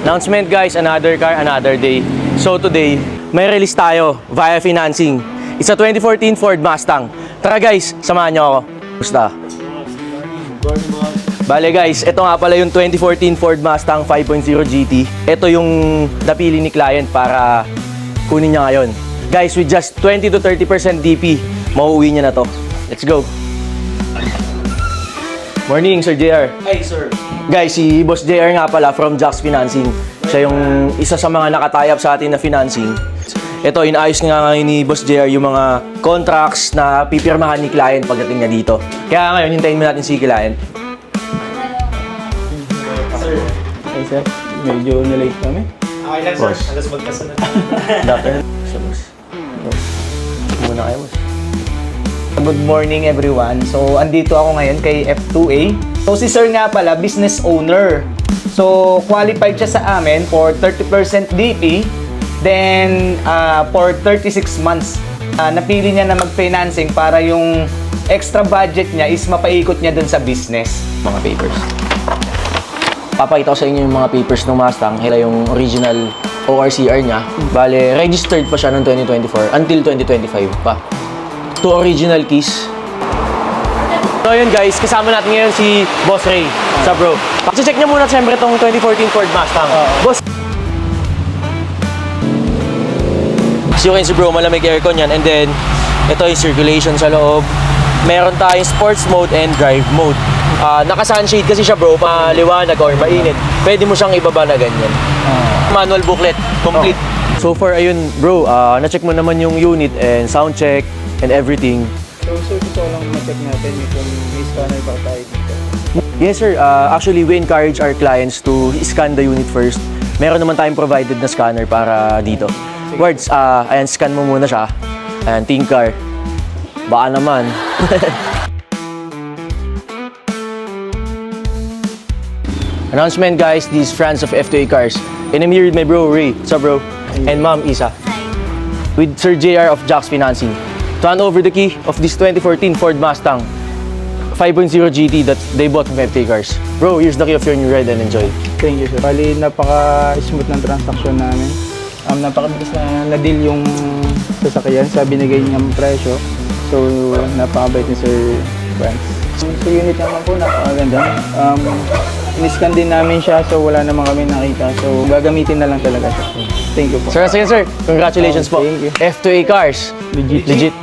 Announcement guys, another car, another day. So today, may release tayo via financing. It's a 2014 Ford Mustang. Tara guys, samahan nyo ako. Gusta? Bale guys, ito nga pala yung 2014 Ford Mustang 5.0 GT. Ito yung napili ni client para kunin niya ngayon. Guys, with just 20 to 30% DP, mauuwi niya na to. Let's go! Morning, Sir JR. Hi, sir. Guys, si Boss JR nga pala from Jax Financing. Siya yung isa sa mga nakatayap sa atin na financing. Ito, inaayos nga ngayon ni Boss JR yung mga contracts na pipirmahan ni client pagdating niya dito. Kaya ngayon, hintayin mo natin si client. Sir. Hey sir, medyo na-late kami. Okay lang, sir. Boss. Alas magkasunod. Doctor. So, boss. Muna kayo, boss. Good morning everyone. So, andito ako ngayon kay F2A. So, si sir nga pala, business owner. So, qualified siya sa amin for 30% DP. Then, for 36 months, napili niya na mag-financing para yung extra budget niya is mapaikot niya dun sa business. Mga papers. Papakita ko sa inyo yung mga papers ng Mustang. Hila yung original ORCR niya. Bale, registered pa siya noong 2024 until 2025 pa. 2 original keys. So yun guys, kasama natin ngayon si Boss Ray. Sa bro. Check niya muna siyempre itong 2014 Ford Mustang. Boss! So yun si bro, malamig aircon yan. And then, ito yung circulation sa loob. Meron tayong sports mode and drive mode. Naka-sunshade kasi siya bro, maliwanag or mainit. Pwede mo siyang ibaba na ganyan. Manual booklet, complete. So far, ayun bro, na-check mo naman yung unit and sound check and everything. So, sir, gusto ko lang ma-check natin kung may scanner ba tayo dito. Yes sir, actually we encourage our clients to scan the unit first. Meron naman tayong provided na scanner para dito. Words, ayan, scan mo muna siya. Ayan, Team Car. Baka naman. Announcement guys, these friends of F2A Cars. And I'm here with my bro Ray. What's up bro? And Ma'am Isa. With Sir JR of Jax Financing. To hand over the key of this 2014 Ford Mustang 5.0 GT that they bought from F2A Cars. Bro, here's the key of your new ride and enjoy. Thank you, sir. Bali, napaka-smooth ng transaction namin. Napakabilis na na-deal yung sasakyan sa binigay niyang presyo. So, napakabait ni Sir Franz. So, unit naman po, napakaganda. In-scan din namin siya, so wala naman kami nakita. So, gagamitin na lang talaga siya. Thank you po. Sir, sige sir. Congratulations po. Thank you. F2A Cars. Legit. Legit.